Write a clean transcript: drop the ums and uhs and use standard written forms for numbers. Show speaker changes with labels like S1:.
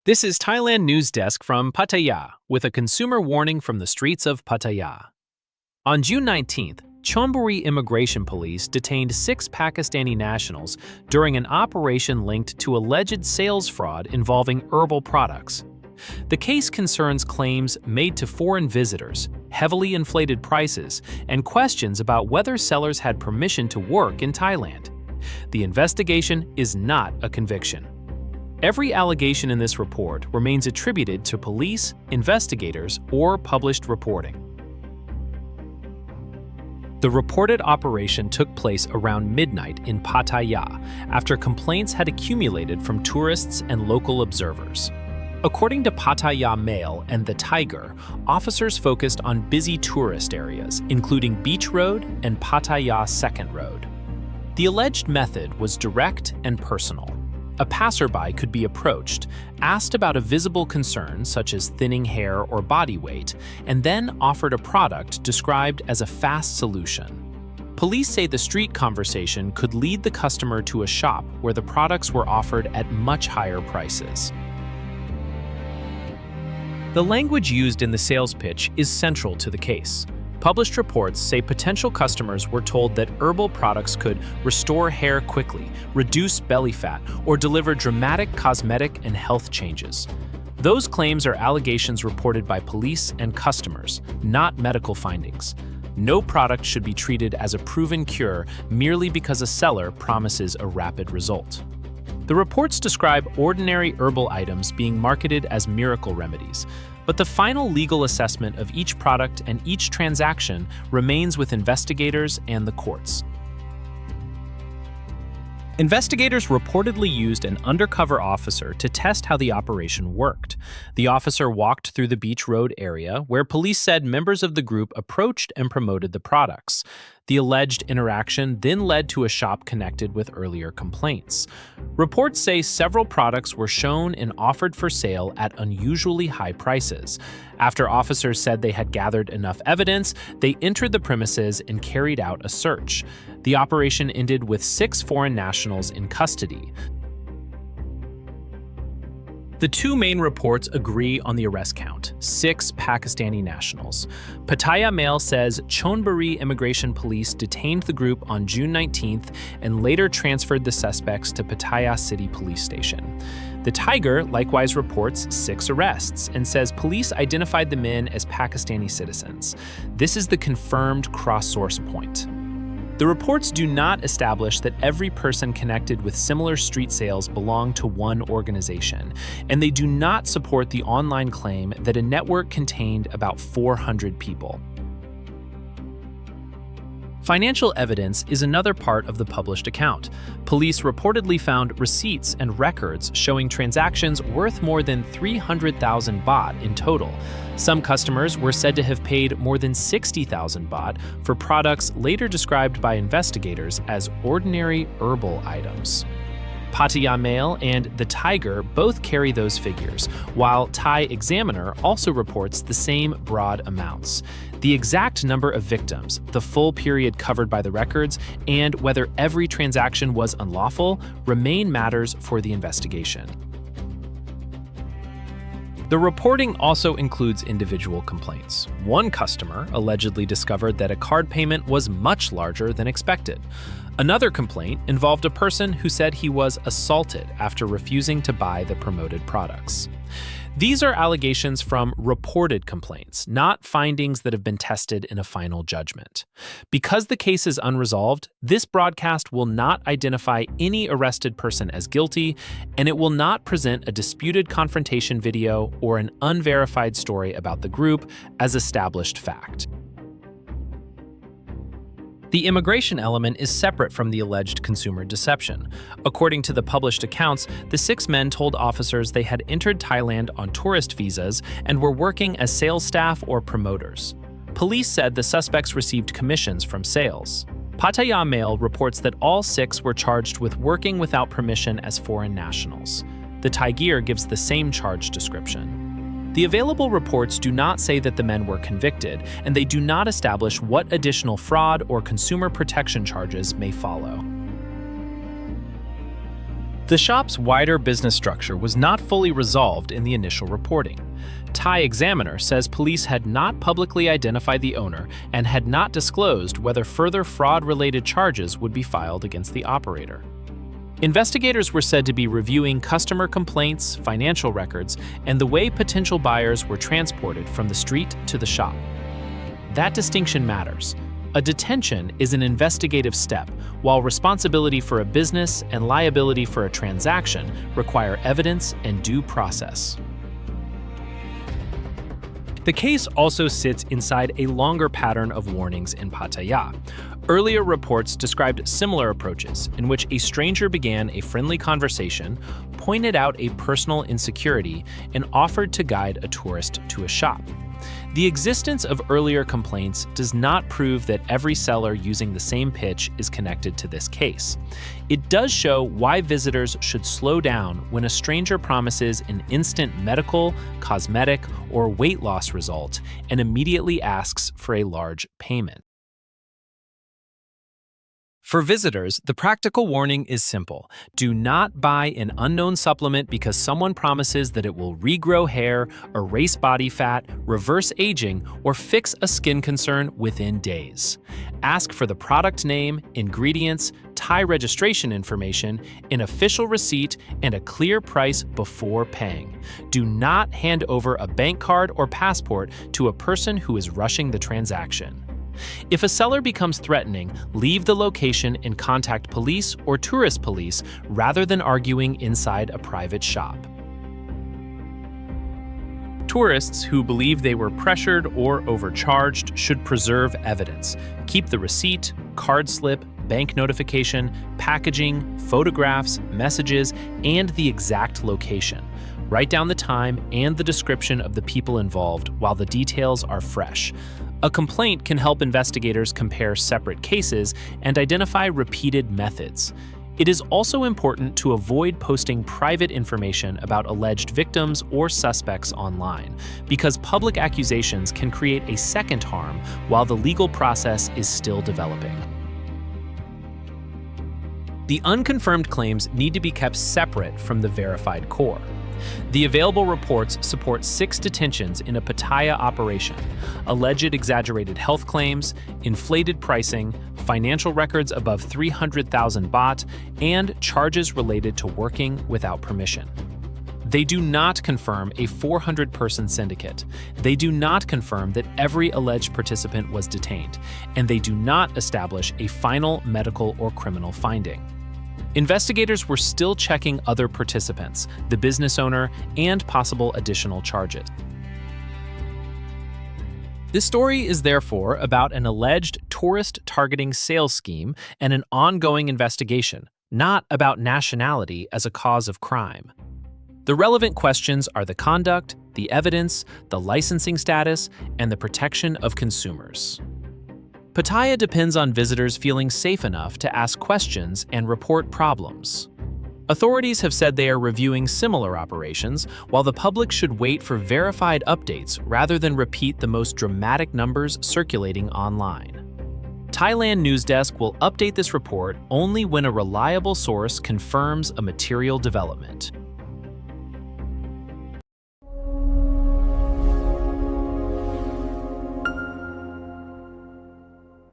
S1: This is Thailand News Desk from Pattaya with a consumer warning from the streets of Pattaya. On June 19th, Chonburi Immigration Police detained 6 Pakistani nationals during an operation linked to alleged sales fraud involving herbal products. The case concerns claims made to foreign visitors, heavily inflated prices, and questions about whether sellers had permission to work in Thailand. The investigation is not a conviction. Every allegation in this report remains attributed to police, investigators, or published reporting. The reported operation took place around midnight in Pattaya after complaints had accumulated from tourists and local observers. According to Pattaya Mail and The Tiger, officers focused on busy tourist areas, including Beach Road and Pattaya Second Road. The alleged method was direct and personal. A passerby could be approached, asked about a visible concern such as thinning hair or body weight, and then offered a product described as a fast solution. Police say the street conversation could lead the customer to a shop where the products were offered at much higher prices. The language used in the sales pitch is central to the case. Published reports say potential customers were told that herbal products could restore hair quickly, reduce belly fat, or deliver dramatic cosmetic and health changes. Those claims are allegations reported by police and customers, not medical findings. No product should be treated as a proven cure merely because a seller promises a rapid result. The reports describe ordinary herbal items being marketed as miracle remedies, but the final legal assessment of each product and each transaction remains with investigators and the courts. Investigators reportedly used an undercover officer to test how the operation worked. The officer walked through the Beach Road area, where police said members of the group approached and promoted the products. The alleged interaction then led to a shop connected with earlier complaints. Reports say several products were shown and offered for sale at unusually high prices. After officers said they had gathered enough evidence, they entered the premises and carried out a search. The operation ended with 6 foreign nationals in custody. The two main reports agree on the arrest count: 6 Pakistani nationals. Pattaya Mail says Chonburi Immigration Police detained the group on June 19th and later transferred the suspects to Pattaya City Police Station. The Tiger likewise reports 6 arrests and says police identified the men as Pakistani citizens. This is the confirmed cross-source point. The reports do not establish that every person connected with similar street sales belong to one organization, and they do not support the online claim that a network contained about 400 people. Financial evidence is another part of the published account. Police reportedly found receipts and records showing transactions worth more than 300,000 baht in total. Some customers were said to have paid more than 60,000 baht for products later described by investigators as ordinary herbal items. Pattaya Mail and The Tiger both carry those figures, while Thai Examiner also reports the same broad amounts. The exact number of victims, the full period covered by the records, and whether every transaction was unlawful remain matters for the investigation. The reporting also includes individual complaints. One customer allegedly discovered that a card payment was much larger than expected. Another complaint involved a person who said he was assaulted after refusing to buy the promoted products. These are allegations from reported complaints, not findings that have been tested in a final judgment. Because the case is unresolved, this broadcast will not identify any arrested person as guilty, and it will not present a disputed confrontation video or an unverified story about the group as established fact. The immigration element is separate from the alleged consumer deception. According to the published accounts, the 6 men told officers they had entered Thailand on tourist visas and were working as sales staff or promoters. Police said the suspects received commissions from sales. Pattaya Mail reports that all 6 were charged with working without permission as foreign nationals. The Tiger gives the same charge description. The available reports do not say that the men were convicted, and they do not establish what additional fraud or consumer protection charges may follow. The shop's wider business structure was not fully resolved in the initial reporting. Thai Examiner says police had not publicly identified the owner and had not disclosed whether further fraud-related charges would be filed against the operator. Investigators were said to be reviewing customer complaints, financial records, and the way potential buyers were transported from the street to the shop. That distinction matters. A detention is an investigative step, while responsibility for a business and liability for a transaction require evidence and due process. The case also sits inside a longer pattern of warnings in Pattaya. Earlier reports described similar approaches in which a stranger began a friendly conversation, pointed out a personal insecurity, and offered to guide a tourist to a shop. The existence of earlier complaints does not prove that every seller using the same pitch is connected to this case. It does show why visitors should slow down when a stranger promises an instant medical, cosmetic, or weight loss result and immediately asks for a large payment. For visitors, the practical warning is simple. Do not buy an unknown supplement because someone promises that it will regrow hair, erase body fat, reverse aging, or fix a skin concern within days. Ask for the product name, ingredients, Thai registration information, an official receipt, and a clear price before paying. Do not hand over a bank card or passport to a person who is rushing the transaction. If a seller becomes threatening, leave the location and contact police or tourist police rather than arguing inside a private shop. Tourists who believe they were pressured or overcharged should preserve evidence. Keep the receipt, card slip, bank notification, packaging, photographs, messages, and the exact location. Write down the time and the description of the people involved while the details are fresh. A complaint can help investigators compare separate cases and identify repeated methods. It is also important to avoid posting private information about alleged victims or suspects online, because public accusations can create a second harm while the legal process is still developing. The unconfirmed claims need to be kept separate from the verified core. The available reports support 6 detentions in a Pattaya operation, alleged exaggerated health claims, inflated pricing, financial records above 300,000 baht, and charges related to working without permission. They do not confirm a 400-person syndicate. They do not confirm that every alleged participant was detained, and they do not establish a final medical or criminal finding. Investigators were still checking other participants, the business owner, and possible additional charges. This story is therefore about an alleged tourist-targeting sales scheme and an ongoing investigation, not about nationality as a cause of crime. The relevant questions are the conduct, the evidence, the licensing status, and the protection of consumers. Pattaya depends on visitors feeling safe enough to ask questions and report problems. Authorities have said they are reviewing similar operations, while the public should wait for verified updates rather than repeat the most dramatic numbers circulating online. Thailand News Desk will update this report only when a reliable source confirms a material development.